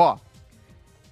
Ó,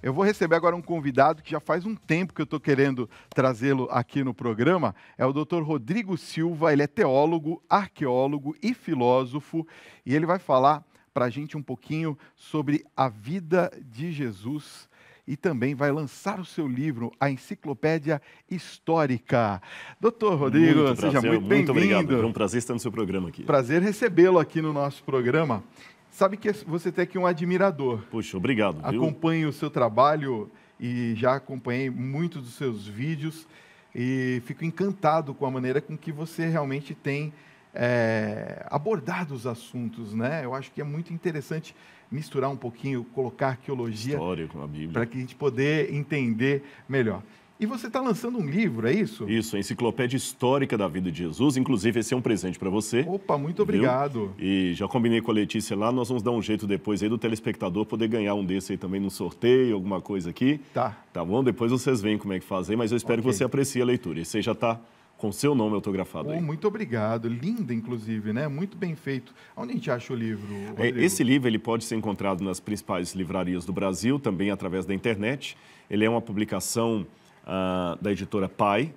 eu vou receber agora um convidado que já faz um tempo que eu estou querendo trazê-lo aqui no programa. É o Dr. Rodrigo Silva. Ele é teólogo, arqueólogo e filósofo. E ele vai falar para a gente um pouquinho sobre a vida de Jesus. E também vai lançar o seu livro, A Enciclopédia Histórica. Doutor Rodrigo, seja muito bem-vindo. Muito obrigado. É um prazer estar no seu programa aqui. Prazer recebê-lo aqui no nosso programa. Sabe que você tem aqui um admirador. Puxa, obrigado. Viu? Acompanho o seu trabalho e já acompanhei muitos dos seus vídeos e fico encantado com a maneira com que você realmente tem abordado os assuntos, né? Eu acho que é muito interessante misturar um pouquinho, colocar arqueologia, história com a Bíblia, para que a gente poder entender melhor. E você está lançando um livro, é isso? Isso, a Enciclopédia Histórica da Vida de Jesus. Inclusive, esse é um presente para você. Opa, muito obrigado. Viu? E já combinei com a Letícia lá, nós vamos dar um jeito depois aí do telespectador poder ganhar um desse aí também no sorteio, alguma coisa aqui. Tá. Tá bom? Depois vocês veem como é que fazem, mas eu espero que você aprecie a leitura. Esse aí já está com seu nome autografado aí. Muito obrigado. Linda, inclusive, né? Muito bem feito. Onde a gente acha o livro, Rodrigo? Esse livro ele pode ser encontrado nas principais livrarias do Brasil, também através da internet. Ele é uma publicação da editora Pai,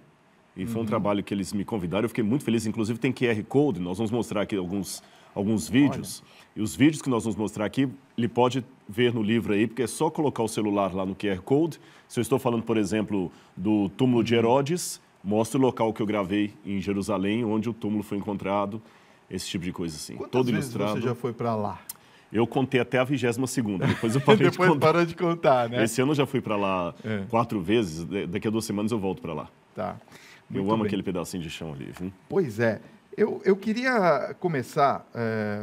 e foi um trabalho que eles me convidaram, eu fiquei muito feliz, inclusive tem QR Code, nós vamos mostrar aqui alguns vídeos, e os vídeos que nós vamos mostrar aqui, ele pode ver no livro aí, porque é só colocar o celular lá no QR Code. Se eu estou falando, por exemplo, do túmulo de Herodes, mostra o local que eu gravei em Jerusalém, onde o túmulo foi encontrado, esse tipo de coisa assim. Quantas todo vezes ilustrado. Você já foi para lá? Eu contei até a 22ª, depois eu parei de contar. Parou de contar, né? Esse ano eu já fui para lá 4 vezes, daqui a 2 semanas eu volto para lá. Tá. Eu amo aquele pedacinho de chão ali, viu? Pois é. Eu queria começar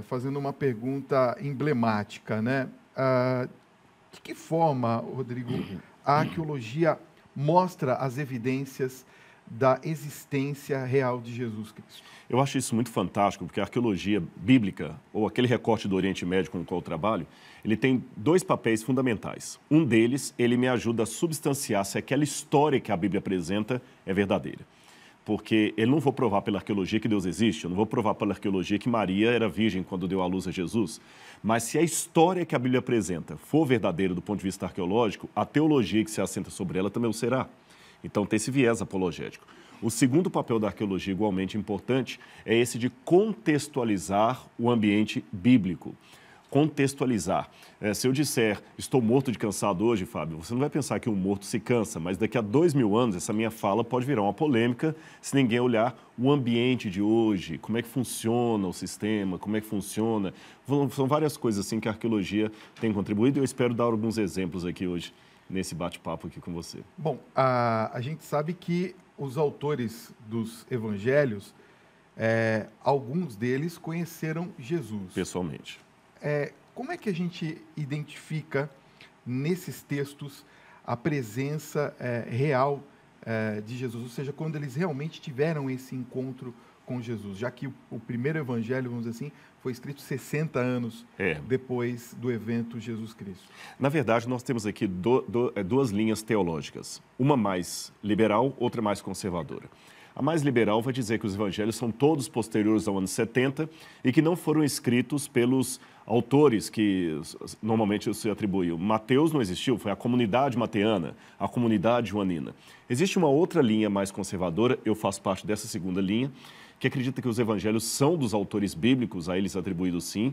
fazendo uma pergunta emblemática, né? De que forma, Rodrigo, a arqueologia mostra as evidências da existência real de Jesus Cristo? Eu acho isso muito fantástico, porque a arqueologia bíblica, ou aquele recorte do Oriente Médio com o qual eu trabalho, ele tem 2 papéis fundamentais. Um deles, ele me ajuda a substanciar se aquela história que a Bíblia apresenta é verdadeira. Porque eu não vou provar pela arqueologia que Deus existe, eu não vou provar pela arqueologia que Maria era virgem quando deu à luz a Jesus, mas se a história que a Bíblia apresenta for verdadeira do ponto de vista arqueológico, a teologia que se assenta sobre ela também o será. Então tem esse viés apologético. O segundo papel da arqueologia, igualmente importante, é esse de contextualizar o ambiente bíblico. Contextualizar. Se eu disser, estou morto de cansado hoje, Fábio, você não vai pensar que um morto se cansa, mas daqui a 2000 anos essa minha fala pode virar uma polêmica se ninguém olhar o ambiente de hoje, como é que funciona o sistema, como é que funciona. São várias coisas assim que a arqueologia tem contribuído e eu espero dar alguns exemplos aqui hoje nesse bate-papo aqui com você. Bom, a gente sabe que os autores dos evangelhos, alguns deles conheceram Jesus. Pessoalmente. Como é que a gente identifica nesses textos a presença real de Jesus? Ou seja, quando eles realmente tiveram esse encontro com Jesus, já que o primeiro evangelho, vamos dizer assim, foi escrito 60 anos depois do evento Jesus Cristo. Na verdade, nós temos aqui 2 linhas teológicas, uma mais liberal, outra mais conservadora. A mais liberal vai dizer que os evangelhos são todos posteriores ao ano 70 e que não foram escritos pelos autores que normalmente se atribuíam. Mateus não existiu, foi a comunidade mateana, a comunidade joanina. Existe uma outra linha mais conservadora, eu faço parte dessa segunda linha, que acredita que os evangelhos são dos autores bíblicos, a eles atribuídos sim.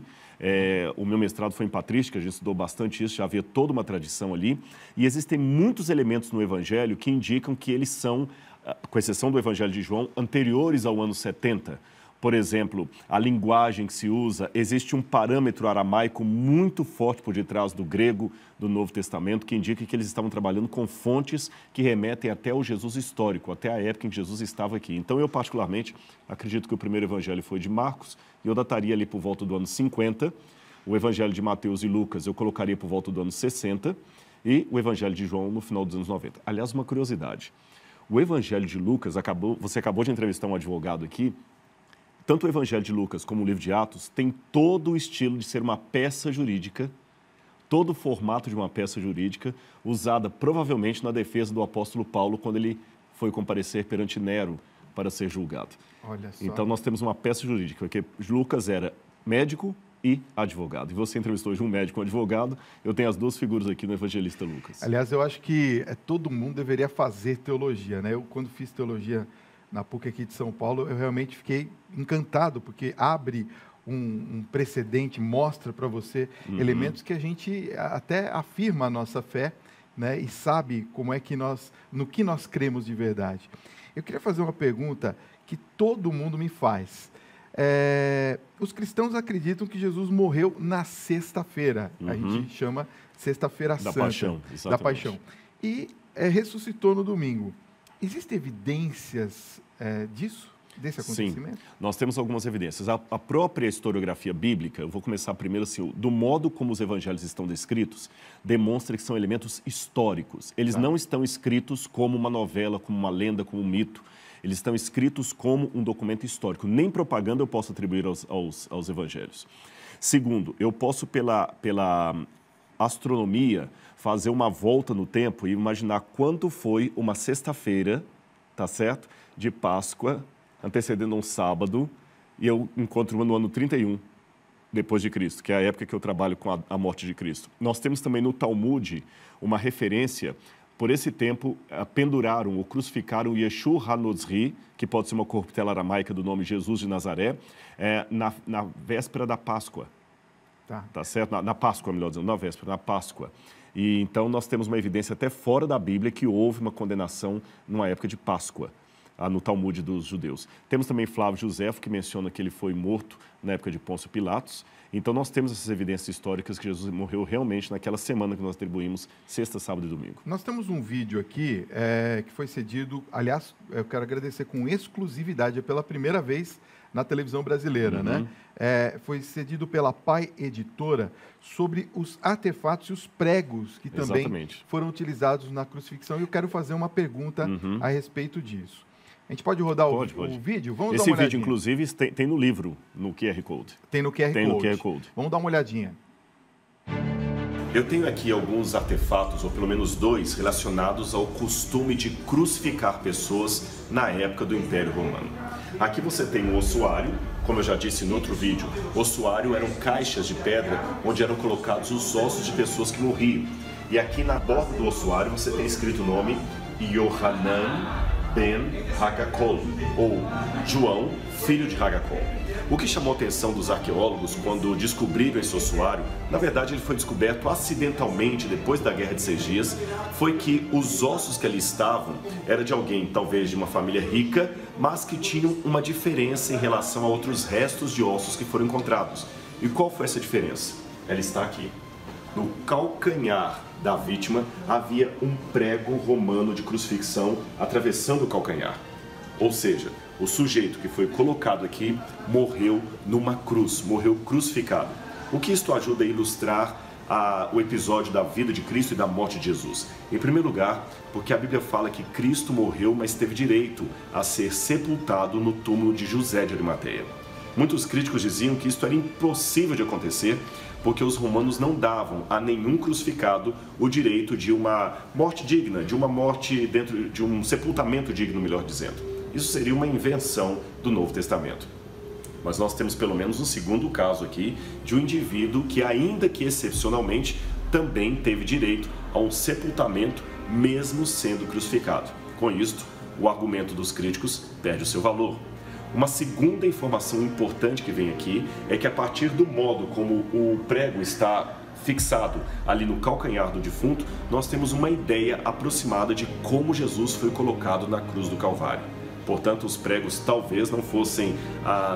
O meu mestrado foi em patrística, a gente estudou bastante isso, já havia toda uma tradição ali. E existem muitos elementos no evangelho que indicam que eles são, com exceção do evangelho de João, anteriores ao ano 70. Por exemplo, a linguagem que se usa, existe um parâmetro aramaico muito forte por detrás do grego do Novo Testamento, que indica que eles estavam trabalhando com fontes que remetem até o Jesus histórico, até a época em que Jesus estava aqui. Então, eu particularmente acredito que o primeiro evangelho foi de Marcos, e eu dataria ali por volta do ano 50, o evangelho de Mateus e Lucas eu colocaria por volta do ano 60, e o evangelho de João no final dos anos 90. Aliás, uma curiosidade, o evangelho de Lucas, você acabou de entrevistar um advogado aqui, tanto o Evangelho de Lucas como o livro de Atos tem todo o estilo de ser uma peça jurídica, todo o formato de uma peça jurídica, usada provavelmente na defesa do apóstolo Paulo quando ele foi comparecer perante Nero para ser julgado. Olha só. Então nós temos uma peça jurídica, porque Lucas era médico e advogado. E você entrevistou hoje um médico e um advogado, eu tenho as duas figuras aqui no Evangelista Lucas. Aliás, eu acho que todo mundo deveria fazer teologia, né? Eu, quando fiz teologia na PUC aqui de São Paulo, eu realmente fiquei encantado, porque abre um precedente, mostra para você elementos que a gente até afirma a nossa fé, né? E sabe como é que no que nós cremos de verdade. Eu queria fazer uma pergunta que todo mundo me faz. Os cristãos acreditam que Jesus morreu na sexta-feira. A gente chama Sexta-feira Santa. Paixão, exatamente. Da Paixão. E ressuscitou no domingo. Existem evidências disso? Desse acontecimento? Sim, nós temos algumas evidências. A própria historiografia bíblica, eu vou começar primeiro assim, do modo como os evangelhos estão descritos, demonstra que são elementos históricos. Eles não estão escritos como uma novela, como uma lenda, como um mito. Eles estão escritos como um documento histórico. Nem propaganda eu posso atribuir aos evangelhos. Segundo, eu posso, pela astronomia, fazer uma volta no tempo e imaginar quanto foi uma sexta-feira, tá certo? De Páscoa, antecedendo um sábado, e eu encontro no ano 31 depois de Cristo, que é a época que eu trabalho com a morte de Cristo. Nós temos também no Talmud uma referência. Por esse tempo, penduraram ou crucificaram Yeshua HaNozri, que pode ser uma corruptela aramaica do nome Jesus de Nazaré, na véspera da Páscoa. Tá certo? Na Páscoa, melhor dizendo, na véspera, na Páscoa. E então nós temos uma evidência até fora da Bíblia que houve uma condenação numa época de Páscoa, no Talmud dos judeus. Temos também Flávio Josefo, que menciona que ele foi morto na época de Pôncio Pilatos. Então, nós temos essas evidências históricas que Jesus morreu realmente naquela semana que nós atribuímos sexta, sábado e domingo. Nós temos um vídeo aqui que foi cedido, aliás, eu quero agradecer com exclusividade, é pela primeira vez na televisão brasileira, né? Foi cedido pela Pai Editora sobre os artefatos e os pregos que também foram utilizados na crucifixão. E eu quero fazer uma pergunta a respeito disso. A gente pode rodar o vídeo? Vamos dar uma olhadinha. Esse vídeo, inclusive, tem no livro, no QR Code. Tem no QR Code. Vamos dar uma olhadinha. Eu tenho aqui alguns artefatos, ou pelo menos dois, relacionados ao costume de crucificar pessoas na época do Império Romano. Aqui você tem um ossuário, como eu já disse no outro vídeo. Ossuário eram caixas de pedra onde eram colocados os ossos de pessoas que morriam. E aqui na borda do ossuário você tem escrito o nome Yohanan Ben Hagakol, ou João, filho de Hagakol. O que chamou a atenção dos arqueólogos quando descobriram esse ossuário, na verdade ele foi descoberto acidentalmente depois da Guerra de 6 Dias, foi que os ossos que ali estavam eram de alguém, talvez de uma família rica, mas que tinham uma diferença em relação a outros restos de ossos que foram encontrados. E qual foi essa diferença? Ela está aqui. No calcanhar da vítima havia um prego romano de crucifixão atravessando o calcanhar. Ou seja, o sujeito que foi colocado aqui morreu numa cruz, morreu crucificado. O que isto ajuda a ilustrar o episódio da vida de Cristo e da morte de Jesus? Em primeiro lugar, porque a Bíblia fala que Cristo morreu, mas teve direito a ser sepultado no túmulo de José de Arimateia. Muitos críticos diziam que isto era impossível de acontecer, porque os romanos não davam a nenhum crucificado o direito de uma morte digna, de uma morte dentro de um sepultamento digno, melhor dizendo. Isso seria uma invenção do Novo Testamento. Mas nós temos pelo menos um segundo caso aqui de um indivíduo que, ainda que excepcionalmente, também teve direito a um sepultamento, mesmo sendo crucificado. Com isto, o argumento dos críticos perde o seu valor. Uma segunda informação importante que vem aqui é que, a partir do modo como o prego está fixado ali no calcanhar do defunto, nós temos uma ideia aproximada de como Jesus foi colocado na cruz do Calvário. Portanto, os pregos talvez não fossem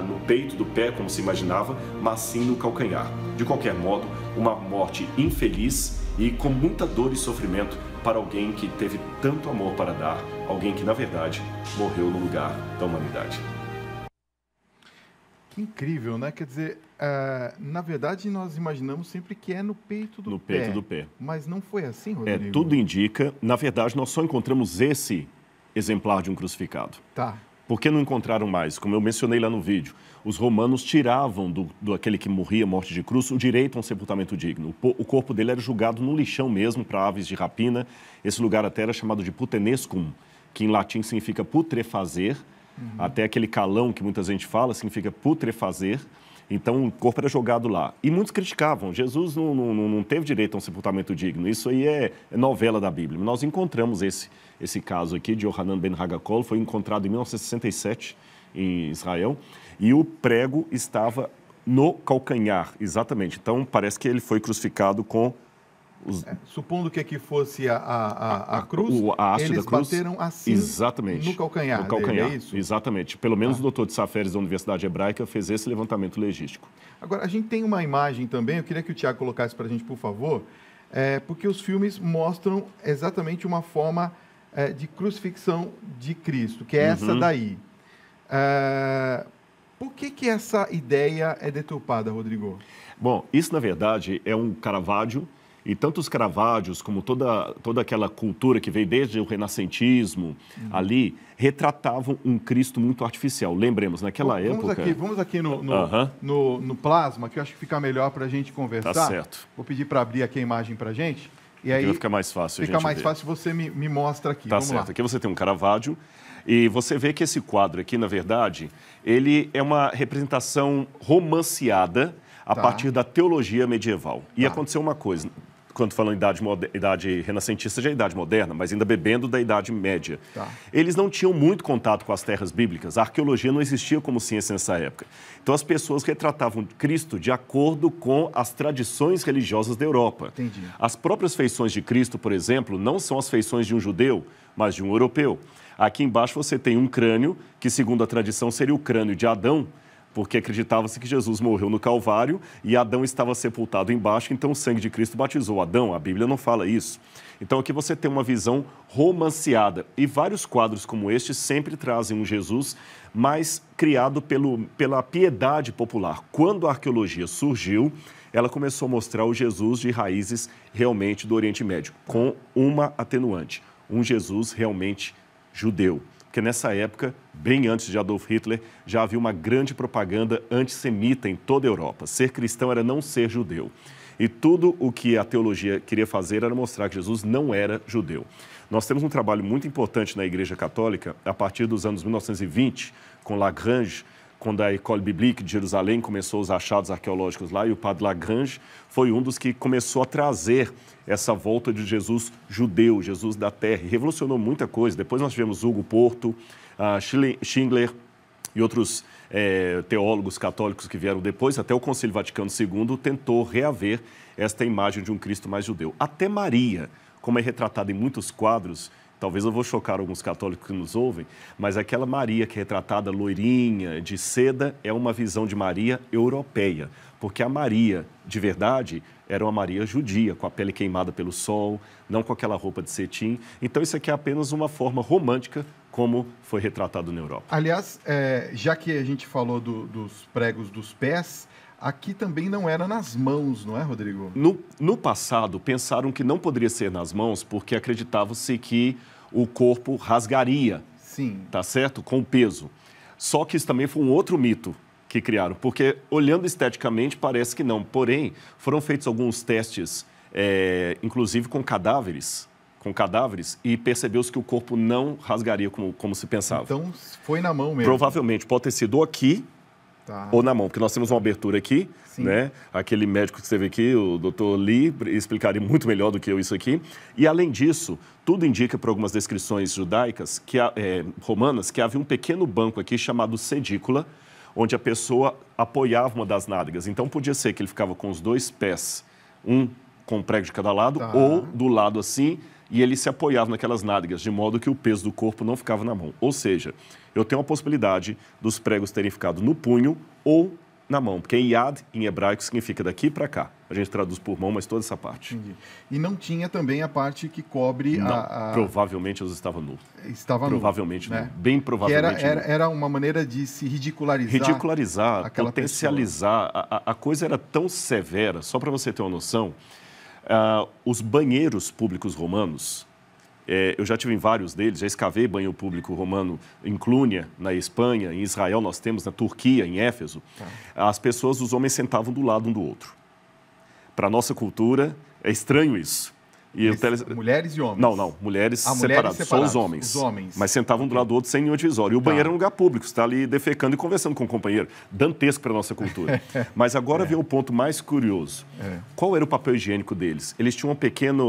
no peito do pé, como se imaginava, mas sim no calcanhar. De qualquer modo, uma morte infeliz e com muita dor e sofrimento para alguém que teve tanto amor para dar, alguém que, na verdade, morreu no lugar da humanidade. Que incrível, né? Quer dizer, na verdade, nós imaginamos sempre que é no peito do pé. No peito do pé. Mas não foi assim, Rodrigo? Tudo indica. Na verdade, nós só encontramos esse exemplar de um crucificado. Tá. Por que não encontraram mais? Como eu mencionei lá no vídeo, os romanos tiravam do aquele que morria morte de cruz o direito a um sepultamento digno. O corpo dele era julgado no lixão mesmo, para aves de rapina. Esse lugar até era chamado de putenescum, que em latim significa putrefazer. Até aquele calão que muita gente fala significa putrefazer. Então, o corpo era jogado lá. E muitos criticavam. Jesus não teve direito a um sepultamento digno. Isso aí é novela da Bíblia. Nós encontramos esse caso aqui de Yohanan ben Hagakol. Foi encontrado em 1967 em Israel. E o prego estava no calcanhar, exatamente. Então, parece que ele foi crucificado com... Supondo que aqui fosse a cruz, a haste eles da cruz, bateram assim exatamente, no calcanhar, no calcanhar dele, é isso? Exatamente. Pelo menos o doutor de Saferes da Universidade Hebraica fez esse levantamento legístico. Agora, a gente tem uma imagem também, eu queria que o Tiago colocasse para a gente, por favor, porque os filmes mostram exatamente uma forma de crucifixão de Cristo, que é essa daí. Por que essa ideia é deturpada, Rodrigo? Bom, isso, na verdade, é um Caravaggio. E tanto os Caravaggios como toda aquela cultura que veio desde o renascentismo ali, retratavam um Cristo muito artificial. Lembremos, naquela época... Vamos aqui no plasma, que eu acho que fica melhor para a gente conversar. Tá certo. Vou pedir para abrir aqui a imagem para a gente. E aí vai ficar mais fácil Fica mais fácil, você me mostra aqui. Tá Vamos certo. lá. Aqui você tem um Caravaggio. E você vê que esse quadro aqui, na verdade, ele é uma representação romanceada a partir da teologia medieval. E aconteceu uma coisa... Quando falam idade renascentista, já é idade moderna, mas ainda bebendo da Idade Média. Eles não tinham muito contato com as terras bíblicas, a arqueologia não existia como ciência nessa época. Então as pessoas retratavam Cristo de acordo com as tradições religiosas da Europa. Entendi. As próprias feições de Cristo, por exemplo, não são as feições de um judeu, mas de um europeu. Aqui embaixo você tem um crânio, que segundo a tradição seria o crânio de Adão, porque acreditava-se que Jesus morreu no Calvário e Adão estava sepultado embaixo, então o sangue de Cristo batizou Adão. A Bíblia não fala isso. Então aqui você tem uma visão romanceada. E vários quadros como este sempre trazem um Jesus mais criado pela piedade popular. Quando a arqueologia surgiu, ela começou a mostrar o Jesus de raízes realmente do Oriente Médio, com uma atenuante, um Jesus realmente judeu. Porque nessa época, bem antes de Adolf Hitler, já havia uma grande propaganda antissemita em toda a Europa. Ser cristão era não ser judeu. E tudo o que a teologia queria fazer era mostrar que Jesus não era judeu. Nós temos um trabalho muito importante na Igreja Católica, a partir dos anos 1920, com Lagrange, quando a École Biblique de Jerusalém começou os achados arqueológicos lá, e o padre Lagrange foi um dos que começou a trazer essa volta de Jesus judeu, Jesus da terra, e revolucionou muita coisa. Depois nós tivemos Hugo Porto, Schindler e outros teólogos católicos que vieram depois, até o Concílio Vaticano II tentou reaver esta imagem de um Cristo mais judeu. Até Maria, como é retratada em muitos quadros, talvez eu vou chocar alguns católicos que nos ouvem, mas aquela Maria que é retratada loirinha, de seda, é uma visão de Maria europeia, porque a Maria, de verdade, era uma Maria judia, com a pele queimada pelo sol, não com aquela roupa de cetim. Então isso aqui é apenas uma forma romântica, como foi retratado na Europa. Aliás, já que a gente falou dos pregos dos pés, aqui também não era nas mãos, não é, Rodrigo? No passado, pensaram que não poderia ser nas mãos porque acreditava-se que o corpo rasgaria, sim, tá certo? Com o peso. Só que isso também foi um outro mito que criaram, porque olhando esteticamente parece que não. Porém, foram feitos alguns testes, inclusive com cadáveres, e percebeu-se que o corpo não rasgaria como se pensava. Então, foi na mão mesmo. Provavelmente pode ter sido aqui, ou na mão, porque nós temos uma abertura aqui, né? Aquele médico que esteve aqui, o Dr. Lee, explicaria muito melhor do que eu isso aqui. E, além disso, tudo indica, por algumas descrições judaicas, romanas, que havia um pequeno banco aqui chamado sedícula, onde a pessoa apoiava uma das nádegas. Então, podia ser que ele ficava com os dois pés, um com um prego de cada lado, ou do lado assim, e ele se apoiava naquelas nádegas, de modo que o peso do corpo não ficava na mão. Ou seja, eu tenho a possibilidade dos pregos terem ficado no punho ou na mão, porque Yad, em hebraico, significa daqui para cá. A gente traduz por mão, mas toda essa parte. Entendi. E não tinha também a parte que cobre não, provavelmente eles estavam nu. Estava nu. Provavelmente nu, né? bem provavelmente nu. Era uma maneira de se ridicularizar. Ridicularizar, potencializar. A coisa era tão severa, só para você ter uma noção, os banheiros públicos romanos, eu já tive em vários deles, já escavei banheiro público romano em Clunia, na Espanha, em Israel nós temos, na Turquia, em Éfeso. As pessoas, os homens sentavam do lado um do outro. Para a nossa cultura, é estranho isso. Mulheres e homens? Não, mulheres separadas, só os homens. Mas sentavam do lado do outro sem nenhum divisório. E o banheiro era um lugar público, você está ali defecando e conversando com o companheiro. Dantesco para a nossa cultura. Mas agora vem o ponto mais curioso. Qual era o papel higiênico deles? Eles tinham uma pequena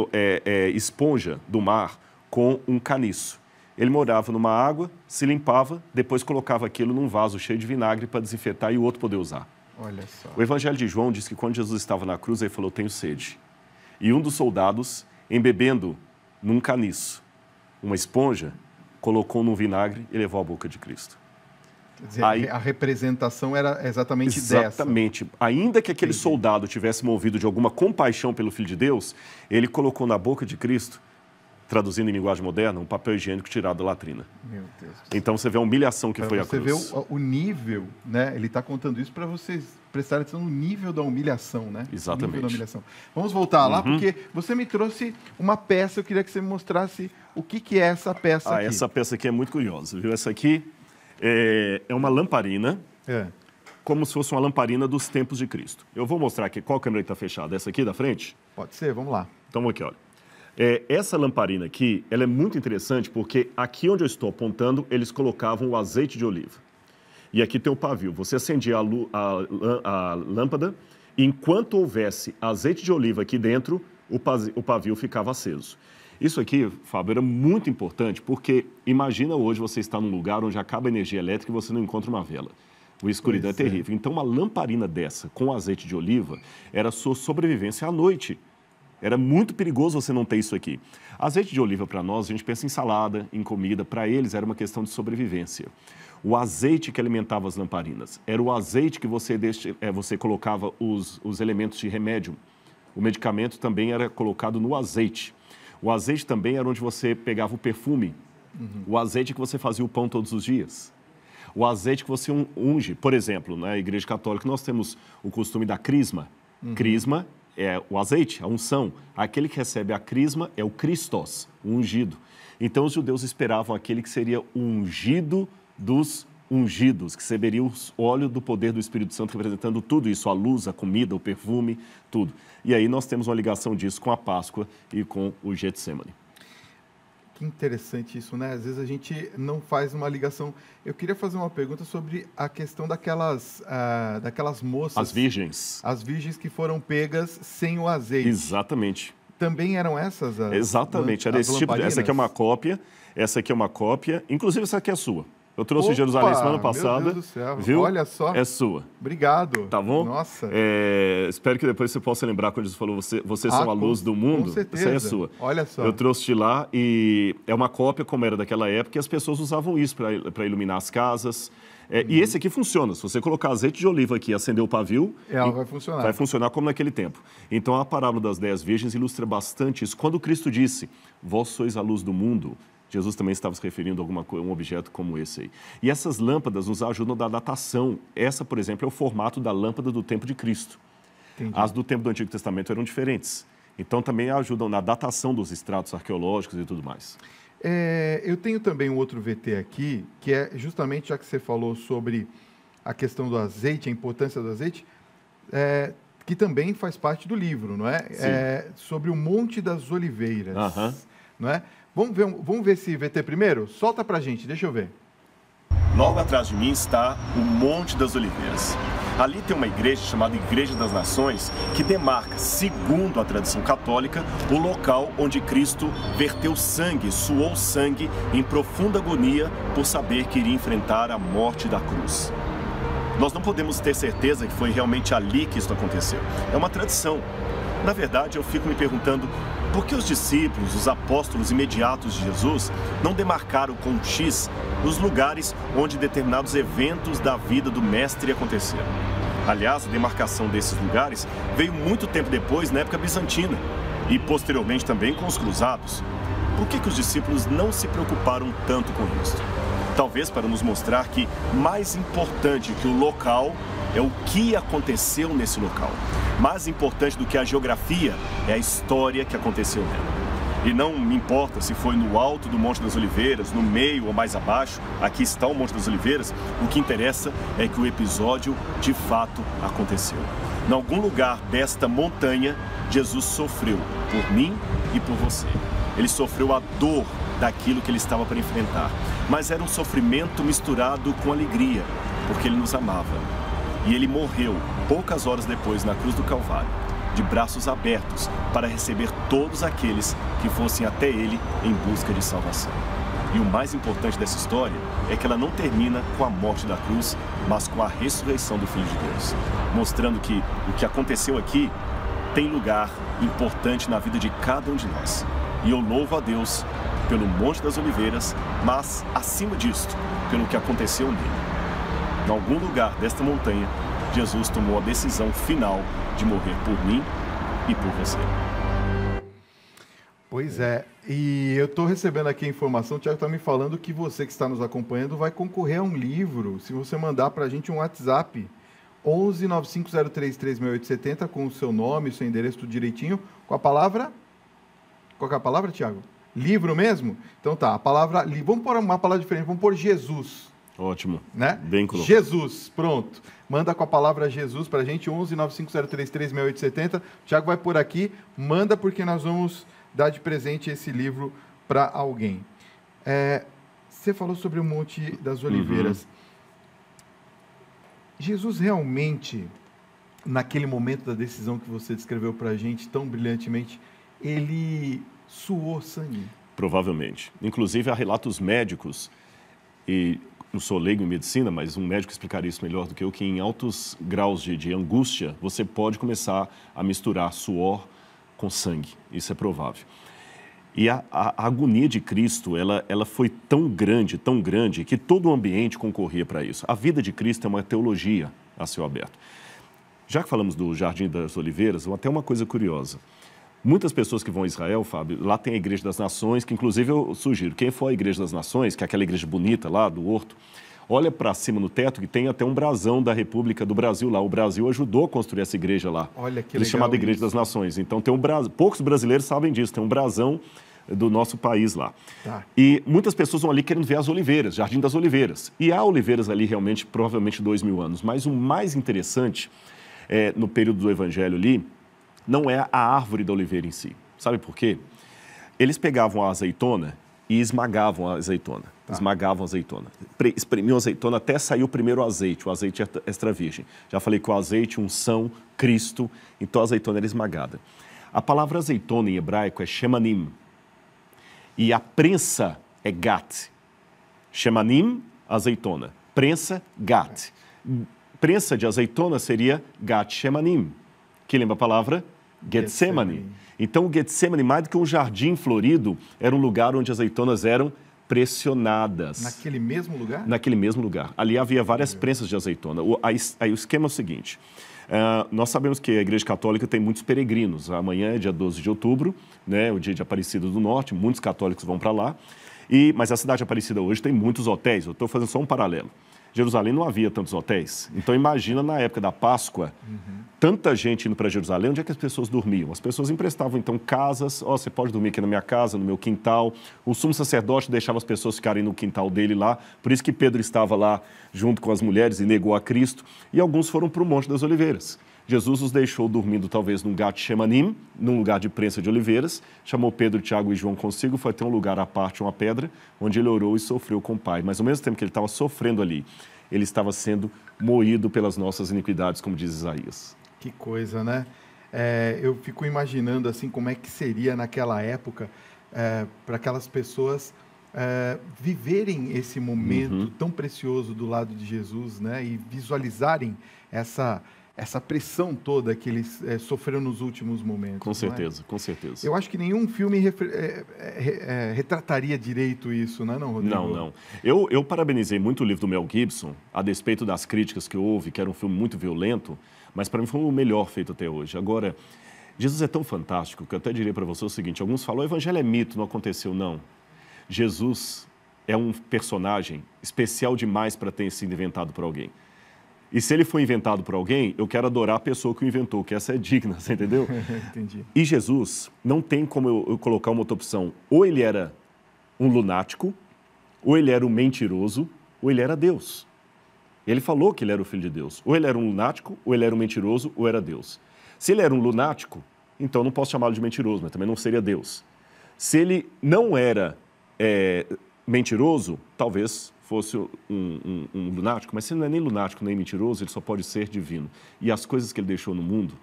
esponja do mar com um caniço. Ele morava numa água, se limpava, depois colocava aquilo num vaso cheio de vinagre para desinfetar e o outro poder usar. Olha só. O Evangelho de João diz que quando Jesus estava na cruz, ele falou, tenho sede. E um dos soldados, embebendo num caniço uma esponja, colocou num vinagre e levou à boca de Cristo. Quer dizer, a representação era exatamente dessa. Exatamente. Ainda que aquele soldado tivesse movido de alguma compaixão pelo Filho de Deus, ele colocou na boca de Cristo, traduzindo em linguagem moderna, um papel higiênico tirado da latrina. Meu Deus. Então você vê a humilhação que foi a cruz. Você vê o nível, né? Ele está contando isso para vocês prestarem atenção no nível da humilhação, né? Exatamente. O nível da humilhação. Vamos voltar lá, porque você me trouxe uma peça, eu queria que você me mostrasse o que é essa peça aqui. Essa peça aqui é muito curiosa, viu? Essa aqui é uma lamparina, como se fosse uma lamparina dos tempos de Cristo. Eu vou mostrar aqui, qual câmera está fechada? Essa aqui da frente? Pode ser, vamos lá. Então, aqui, olha. Essa lamparina aqui, ela é muito interessante porque aqui onde eu estou apontando, eles colocavam o azeite de oliva. E aqui tem o pavio. Você acendia a lâmpada e enquanto houvesse azeite de oliva aqui dentro, o pavio ficava aceso. Isso aqui, Fábio, era muito importante porque imagina hoje você estar num lugar onde acaba a energia elétrica e você não encontra uma vela. A escuridão é terrível. Então, uma lamparina dessa com azeite de oliva era a sua sobrevivência à noite. Era muito perigoso você não ter isso aqui. Azeite de oliva, para nós, a gente pensa em salada, em comida. Para eles, era uma questão de sobrevivência. O azeite que alimentava as lamparinas era o azeite que você colocava os elementos de remédio. O medicamento também era colocado no azeite. O azeite também era onde você pegava o perfume. O azeite que você fazia o pão todos os dias. O azeite que você unge. Por exemplo, na Igreja Católica, nós temos o costume da crisma. Crisma é o azeite, a unção. Aquele que recebe a crisma é o Christos, o ungido. Então, os judeus esperavam aquele que seria o ungido dos ungidos, que receberia o óleo do poder do Espírito Santo, representando tudo isso, a luz, a comida, o perfume, tudo. E aí nós temos uma ligação disso com a Páscoa e com o Getsemane. Que interessante isso, né? Às vezes a gente não faz uma ligação. Eu queria fazer uma pergunta sobre a questão daquelas moças... As virgens. As virgens que foram pegas sem o azeite. Exatamente. Também eram essas? Exatamente. Era esse tipo. Essa aqui é uma cópia. Essa aqui é uma cópia. Inclusive, essa aqui é sua. Eu trouxe de Jerusalém semana passada. Meu Deus do céu. Viu? Olha só. É sua. Obrigado. Tá bom? Nossa. Espero que depois você possa lembrar quando Jesus falou, vocês são a luz do mundo. Com certeza. Essa aí é sua. Olha só. Eu trouxe de lá e é uma cópia como era daquela época e as pessoas usavam isso para iluminar as casas. E esse aqui funciona. Se você colocar azeite de oliva aqui e acender o pavio... Ela vai funcionar. Vai funcionar como naquele tempo. Então, a parábola das 10 virgens ilustra bastante isso. Quando Cristo disse, vós sois a luz do mundo... Jesus também estava se referindo a um objeto como esse aí. E essas lâmpadas nos ajudam na datação. Essa, por exemplo, é o formato da lâmpada do tempo de Cristo. Entendi. As do tempo do Antigo Testamento eram diferentes. Então, também ajudam na datação dos estratos arqueológicos e tudo mais. Eu tenho também um outro VT aqui, que é justamente, já que você falou sobre a questão do azeite, a importância do azeite, que também faz parte do livro, não é? Sobre o Monte das Oliveiras, não é? Vamos ver esse VT primeiro? Solta pra gente, deixa eu ver. Logo atrás de mim está o Monte das Oliveiras. Ali tem uma igreja chamada Igreja das Nações, que demarca, segundo a tradição católica, o local onde Cristo verteu sangue, suou sangue em profunda agonia por saber que iria enfrentar a morte da cruz. Nós não podemos ter certeza que foi realmente ali que isso aconteceu. É uma tradição. Na verdade, eu fico me perguntando por que os discípulos, os apóstolos imediatos de Jesus, não demarcaram com um X os lugares onde determinados eventos da vida do Mestre aconteceram. Aliás, a demarcação desses lugares veio muito tempo depois, na época bizantina, e posteriormente também com os cruzados. Por que os discípulos não se preocuparam tanto com isso? Talvez para nos mostrar que mais importante que o local é o que aconteceu nesse local. Mais importante do que a geografia é a história que aconteceu nela. E não me importa se foi no alto do Monte das Oliveiras, no meio ou mais abaixo, aqui está o Monte das Oliveiras, o que interessa é que o episódio de fato aconteceu. Em algum lugar desta montanha, Jesus sofreu por mim e por você. Ele sofreu a dor daquilo que ele estava para enfrentar. Mas era um sofrimento misturado com alegria, porque ele nos amava. E ele morreu poucas horas depois na cruz do Calvário, de braços abertos, para receber todos aqueles que fossem até ele em busca de salvação. E o mais importante dessa história é que ela não termina com a morte da cruz, mas com a ressurreição do Filho de Deus, mostrando que o que aconteceu aqui tem lugar importante na vida de cada um de nós. E eu louvo a Deus pelo Monte das Oliveiras, mas, acima disto, pelo que aconteceu nele. Em algum lugar desta montanha, Jesus tomou a decisão final de morrer por mim e por você. Pois é, e eu estou recebendo aqui a informação, o Tiago está me falando que você que está nos acompanhando vai concorrer a um livro, se você mandar para a gente um WhatsApp, 11 9503 3870, com o seu nome, o seu endereço, tudo direitinho, com a palavra... Qual que é a palavra, Tiago? Livro mesmo? Então tá, a palavra... Vamos pôr uma palavra diferente, vamos pôr Jesus. Ótimo, né? Bem colocado. Jesus, pronto. Manda com a palavra Jesus para a gente, 11 9503 3870. O Tiago vai por aqui, manda porque nós vamos dar de presente esse livro para alguém. Você falou sobre o Monte das Oliveiras. Jesus realmente, naquele momento da decisão que você descreveu para a gente tão brilhantemente, ele suou sangue? Provavelmente. Inclusive, há relatos médicos, e não sou leigo em medicina, mas um médico explicaria isso melhor do que eu, que em altos graus de angústia, você pode começar a misturar suor com sangue. Isso é provável. E a agonia de Cristo, ela foi tão grande, que todo o ambiente concorria para isso. A vida de Cristo é uma teologia a céu aberto. Já que falamos do Jardim das Oliveiras, até uma coisa curiosa. Muitas pessoas que vão a Israel, Fábio, lá tem a Igreja das Nações, que inclusive eu sugiro, quem for à Igreja das Nações, que é aquela igreja bonita lá do Horto, olha para cima no teto que tem até um brasão da República do Brasil lá. O Brasil ajudou a construir essa igreja lá. Olha que legal. É chamada Igreja das Nações. Então tem poucos brasileiros sabem disso, tem um brasão do nosso país lá. Tá. E muitas pessoas vão ali querendo ver as oliveiras, Jardim das Oliveiras. E há oliveiras ali realmente, provavelmente 2000 anos. Mas o mais interessante, no período do Evangelho ali, não é a árvore da oliveira em si. Sabe por quê? Eles pegavam a azeitona e esmagavam a azeitona. Tá. Esmagavam a azeitona. Espremiam a azeitona até sair o primeiro azeite, o azeite extra virgem. Já falei que o azeite, unção, Cristo, então a azeitona era esmagada. A palavra azeitona em hebraico é shemanim. E a prensa é gat. Shemanim, azeitona. Prensa, gat. Prensa de azeitona seria gat shemanim, que lembra a palavra Getsemane. Então, o Getsemane, mais do que um jardim florido, era um lugar onde as azeitonas eram pressionadas. Naquele mesmo lugar? Naquele mesmo lugar. Ali havia várias prensas de azeitona. Aí o esquema é o seguinte, nós sabemos que a Igreja Católica tem muitos peregrinos. Amanhã é dia 12 de outubro, né, o dia de Aparecida do Norte, muitos católicos vão para lá. Mas a cidade de Aparecida hoje tem muitos hotéis. Eu estou fazendo só um paralelo. Jerusalém não havia tantos hotéis. Então, imagina na época da Páscoa, tanta gente indo para Jerusalém, onde é que as pessoas dormiam? As pessoas emprestavam, então, casas. Você pode dormir aqui na minha casa, no meu quintal. O sumo sacerdote deixava as pessoas ficarem no quintal dele lá. Por isso que Pedro estava lá junto com as mulheres e negou a Cristo. E alguns foram para o Monte das Oliveiras. Jesus os deixou dormindo, talvez, num gat shemanim, num lugar de prensa de oliveiras. Chamou Pedro, Tiago e João consigo. Foi até um lugar à parte, uma pedra, onde ele orou e sofreu com o Pai. Mas, ao mesmo tempo que ele estava sofrendo ali, ele estava sendo moído pelas nossas iniquidades, como diz Isaías. Que coisa, né? Eu fico imaginando, assim, como é que seria naquela época para aquelas pessoas viverem esse momento tão precioso do lado de Jesus, né? E visualizarem essa pressão toda que eles sofreram nos últimos momentos. Com certeza, com certeza. Eu acho que nenhum filme retrataria direito isso, não é, não, Rodrigo? Não. Eu parabenizei muito o livro do Mel Gibson, a despeito das críticas que houve, que era um filme muito violento, mas para mim foi o melhor feito até hoje. Agora, Jesus é tão fantástico que eu até diria para você o seguinte, alguns falam, o evangelho é mito, não aconteceu, não. Jesus é um personagem especial demais para ter sido inventado por alguém. E se ele foi inventado por alguém, eu quero adorar a pessoa que o inventou, que essa é digna, você entendeu? Entendi. E Jesus, não tem como eu colocar uma outra opção. Ou ele era um lunático, ou ele era um mentiroso, ou ele era Deus. Ele falou que ele era o Filho de Deus. Ou ele era um lunático, ou ele era um mentiroso, ou era Deus. Se ele era um lunático, então não posso chamá-lo de mentiroso, mas também não seria Deus. Se ele não era mentiroso, talvez fosse um lunático, mas se ele não é nem lunático nem mentiroso, ele só pode ser divino. E as coisas que ele deixou no mundo,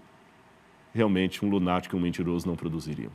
realmente um lunático e um mentiroso não produziriam.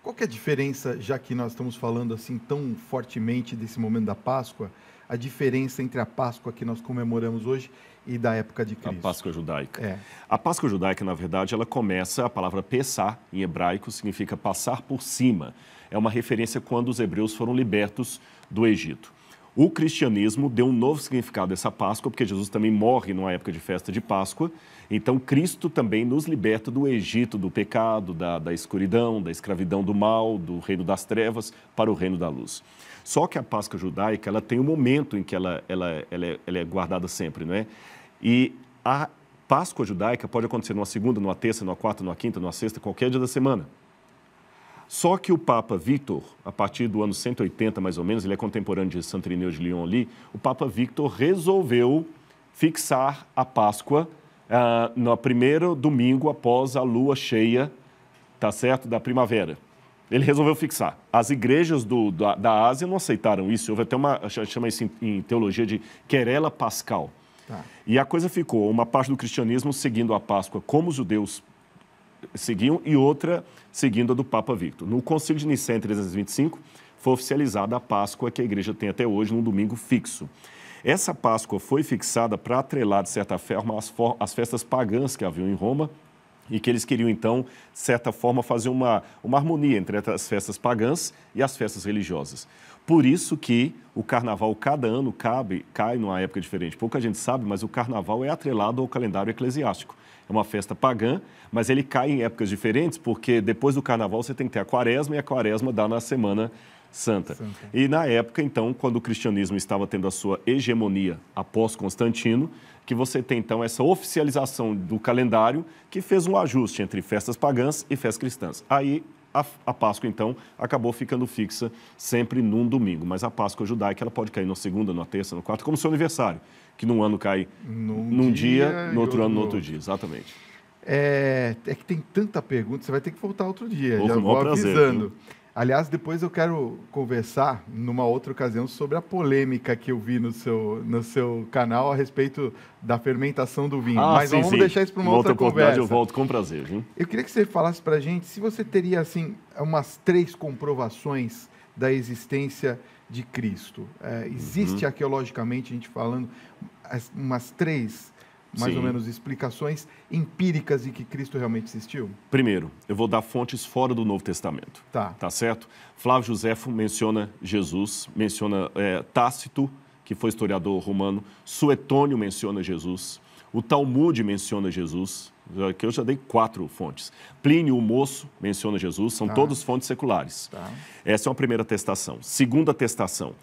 Qual que é a diferença, já que nós estamos falando assim tão fortemente desse momento da Páscoa, a diferença entre a Páscoa que nós comemoramos hoje e da época de Cristo? A Páscoa judaica. É. A Páscoa judaica, na verdade, ela começa, a palavra Pessah, em hebraico, significa passar por cima. É uma referência quando os hebreus foram libertos do Egito. O cristianismo deu um novo significado a essa Páscoa, porque Jesus também morre numa época de festa de Páscoa. Então, Cristo também nos liberta do Egito, do pecado, da escuridão, da escravidão do mal, do reino das trevas para o reino da luz. Só que a Páscoa judaica, ela tem um momento em que ela é guardada sempre, não é? E a Páscoa judaica pode acontecer numa segunda, numa terça, numa quarta, numa quinta, numa sexta, qualquer dia da semana. Só que o Papa Victor, a partir do ano 180 mais ou menos, ele é contemporâneo de Santo Irineu de Lyon ali, o Papa Victor resolveu fixar a Páscoa no primeiro domingo após a lua cheia, tá certo, da primavera. Ele resolveu fixar. As igrejas da Ásia não aceitaram isso. Houve até chama isso em teologia de querela pascal. Tá. E a coisa ficou, uma parte do cristianismo seguindo a Páscoa como os judeus seguiam e outra seguindo a do Papa Victor. No Concílio de Nicéia, em 325, foi oficializada a Páscoa que a igreja tem até hoje, num domingo fixo. Essa Páscoa foi fixada para atrelar, de certa forma, as festas pagãs que haviam em Roma e que eles queriam, então, de certa forma, fazer uma harmonia entre as festas pagãs e as festas religiosas. Por isso que o carnaval, cada ano, cai numa época diferente. Pouca gente sabe, mas o carnaval é atrelado ao calendário eclesiástico. É uma festa pagã, mas ele cai em épocas diferentes, porque depois do carnaval você tem que ter a quaresma, e a quaresma dá na Semana Santa. E na época, então, quando o cristianismo estava tendo a sua hegemonia após Constantino, que você tem, então, essa oficialização do calendário que fez um ajuste entre festas pagãs e festas cristãs. Aí, a Páscoa, então, acabou ficando fixa sempre num domingo. Mas a Páscoa judaica ela pode cair na segunda, na terça, no quarto, como seu aniversário, que num ano cai num dia, no outro ano no outro dia. Exatamente. É que tem tanta pergunta, você vai ter que voltar outro dia. Já vou avisando. Prazer, aliás, depois eu quero conversar, numa outra ocasião, sobre a polêmica que eu vi no seu canal a respeito da fermentação do vinho. Mas vamos deixar isso para uma outra conversa. Eu volto com prazer. Viu? Eu queria que você falasse para a gente se você teria assim, umas 3 comprovações da existência de Cristo. Existe arqueologicamente, a gente falando, umas 3 mais ou menos explicações empíricas de que Cristo realmente existiu? Primeiro, eu vou dar fontes fora do Novo Testamento. Tá certo? Flávio Josefo menciona Jesus, menciona Tácito, que foi historiador romano, Suetônio menciona Jesus, o Talmud menciona Jesus, que eu já dei 4 fontes. Plínio, o Moço, menciona Jesus, são todas fontes seculares. Essa é uma primeira atestação. Segunda atestação.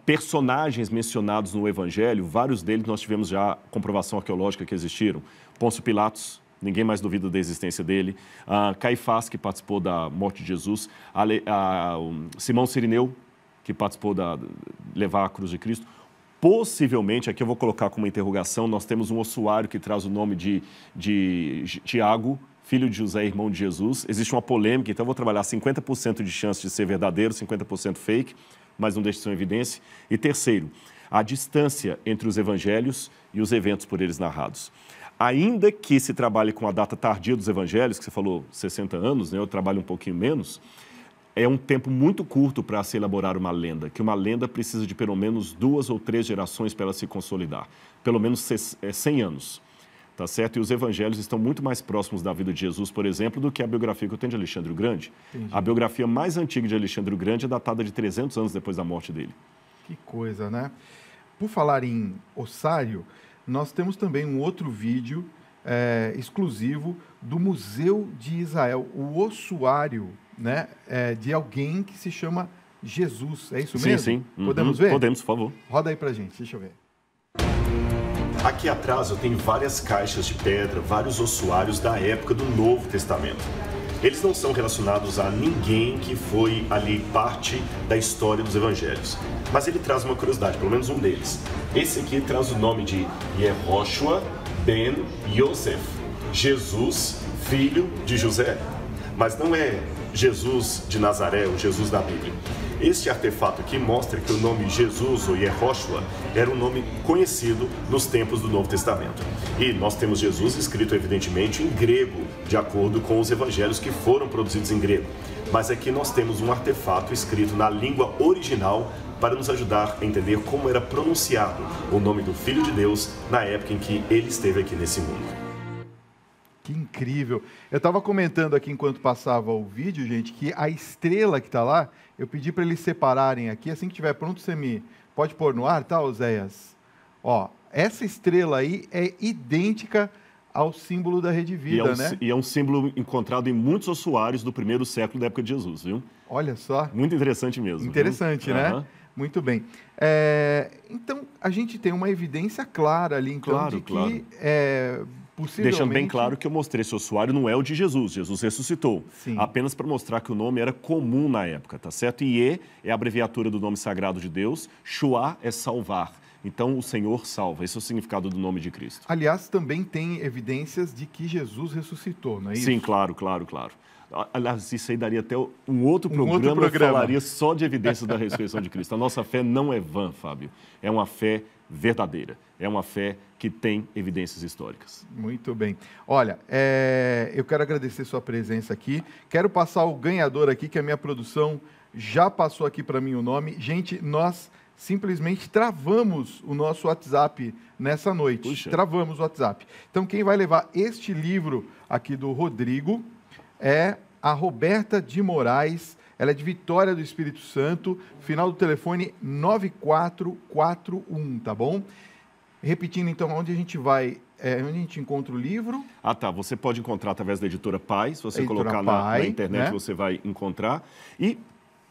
Personagens mencionados no Evangelho, vários deles nós tivemos já comprovação arqueológica que existiram. Pôncio Pilatos, ninguém mais duvida da existência dele. Caifás, que participou da morte de Jesus. Simão Cirineu, que participou da levar a cruz de Cristo. Possivelmente, aqui eu vou colocar como interrogação, nós temos um ossuário que traz o nome de Tiago, filho de José, irmão de Jesus. Existe uma polêmica, então eu vou trabalhar 50% de chance de ser verdadeiro, 50% fake, mas não deixa de ser uma evidência. E terceiro, a distância entre os evangelhos e os eventos por eles narrados. Ainda que se trabalhe com a data tardia dos evangelhos, que você falou 60 anos, né? Eu trabalho um pouquinho menos, é um tempo muito curto para se elaborar uma lenda, que uma lenda precisa de pelo menos 2 ou 3 gerações para ela se consolidar, pelo menos 100 anos. Tá certo? E os evangelhos estão muito mais próximos da vida de Jesus, por exemplo, do que a biografia que eu tenho de Alexandre o Grande. Entendi. A biografia mais antiga de Alexandre o Grande é datada de 300 anos depois da morte dele. Que coisa, né? Por falar em ossário, nós temos também um outro vídeo exclusivo do Museu de Israel, o ossuário, né, de alguém que se chama Jesus. É isso mesmo? Sim. Podemos ver? Podemos, por favor. Roda aí pra gente, deixa eu ver. Aqui atrás eu tenho várias caixas de pedra, vários ossuários da época do Novo Testamento. Eles não são relacionados a ninguém que foi ali parte da história dos evangelhos. Mas ele traz uma curiosidade, pelo menos um deles. Esse aqui traz o nome de Yehoshua ben Yosef, Jesus, filho de José. Mas não é Jesus de Nazaré, o Jesus da Bíblia. Este artefato aqui mostra que o nome Jesus ou Yehoshua era um nome conhecido nos tempos do Novo Testamento. E nós temos Jesus escrito, evidentemente, em grego, de acordo com os evangelhos que foram produzidos em grego. Mas aqui nós temos um artefato escrito na língua original para nos ajudar a entender como era pronunciado o nome do Filho de Deus na época em que ele esteve aqui nesse mundo. Que incrível! Eu estava comentando aqui enquanto passava o vídeo, gente, que a estrela que está lá, eu pedi para eles separarem aqui, assim que estiver pronto, você me pode pôr no ar, tá, Oséias? Ó, essa estrela aí é idêntica ao símbolo da Rede Vida, né? E é um símbolo encontrado em muitos ossuários do primeiro século da época de Jesus, viu? Olha só. Muito interessante mesmo. Interessante, né? Muito bem. Então, a gente tem uma evidência clara ali, então, de que possivelmente... Deixando bem claro que eu mostrei esse ossuário não é o de Jesus, Jesus ressuscitou. Sim. Apenas para mostrar que o nome era comum na época, tá certo? Iê é a abreviatura do nome sagrado de Deus, Shua é salvar. Então, o Senhor salva. Esse é o significado do nome de Cristo. Aliás, também tem evidências de que Jesus ressuscitou, não é isso? Sim, claro. Aliás, isso aí daria até um outro programa. Que falaria só de evidências da ressurreição de Cristo. A nossa fé não é vã, Fábio. É uma fé verdadeira. É uma fé que tem evidências históricas. Muito bem. Olha, eu quero agradecer sua presença aqui. Quero passar o ganhador aqui, que a minha produção já passou aqui para mim o nome. Gente, nós simplesmente travamos o nosso WhatsApp nessa noite. Puxa. Travamos o WhatsApp. Então, quem vai levar este livro aqui do Rodrigo é a Roberta de Moraes. Ela é de Vitória do Espírito Santo, final do telefone 9441, tá bom? Repetindo, então, onde a gente vai, onde a gente encontra o livro? Ah, tá. Você pode encontrar através da Editora Pai. Se você Editora colocar Pai, na internet, né? Você vai encontrar. E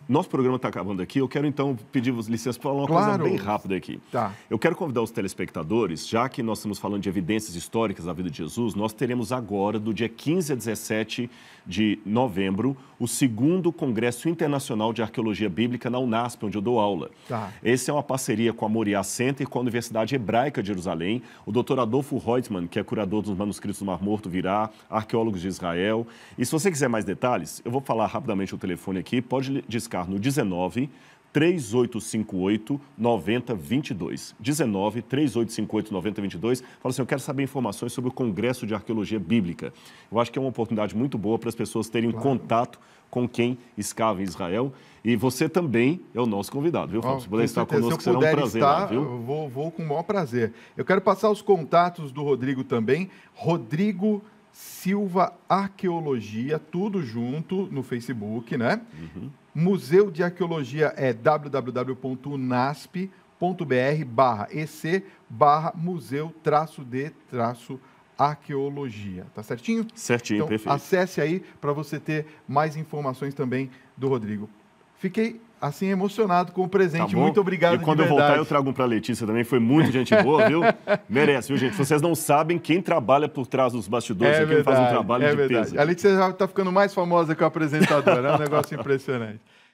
nosso programa está acabando aqui. Eu quero, então, pedir licença para falar uma coisa bem rápida aqui. Tá. Eu quero convidar os telespectadores, já que nós estamos falando de evidências históricas da vida de Jesus, nós teremos agora, do dia 15 a 17 de novembro, o 2º Congresso Internacional de Arqueologia Bíblica na Unasp, onde eu dou aula. Tá. Esse é uma parceria com a Moriá Center e com a Universidade Hebraica de Jerusalém. O Dr. Adolfo Reutemann, que é curador dos manuscritos do Mar Morto, virá, arqueólogos de Israel. E se você quiser mais detalhes, eu vou falar rapidamente o telefone aqui, pode discar no 19 3858 9022. 19 3858 9022. Fala assim, eu quero saber informações sobre o Congresso de Arqueologia Bíblica. Eu acho que é uma oportunidade muito boa para as pessoas terem contato com quem escava em Israel. E você também é o nosso convidado, viu, Fábio? Se puder estar conosco, será um prazer lá, viu? Eu vou com o maior prazer. Eu quero passar os contatos do Rodrigo também. Rodrigo Silva Arqueologia, tudo junto no Facebook, né? Museu de Arqueologia é www.nasp.br/museu-de-arqueologia. Tá certinho? Certinho, então, perfeito. Acesse aí para você ter mais informações também do Rodrigo. Fiquei, assim, emocionado com o presente. Tá bom. Muito obrigado, e quando de eu verdade. voltar, eu trago um para a Letícia também. Foi muito gente boa, viu? Merece, viu, gente? Vocês não sabem quem trabalha por trás dos bastidores aqui, faz um trabalho de peso. A Letícia já está ficando mais famosa que o apresentador. É um negócio impressionante.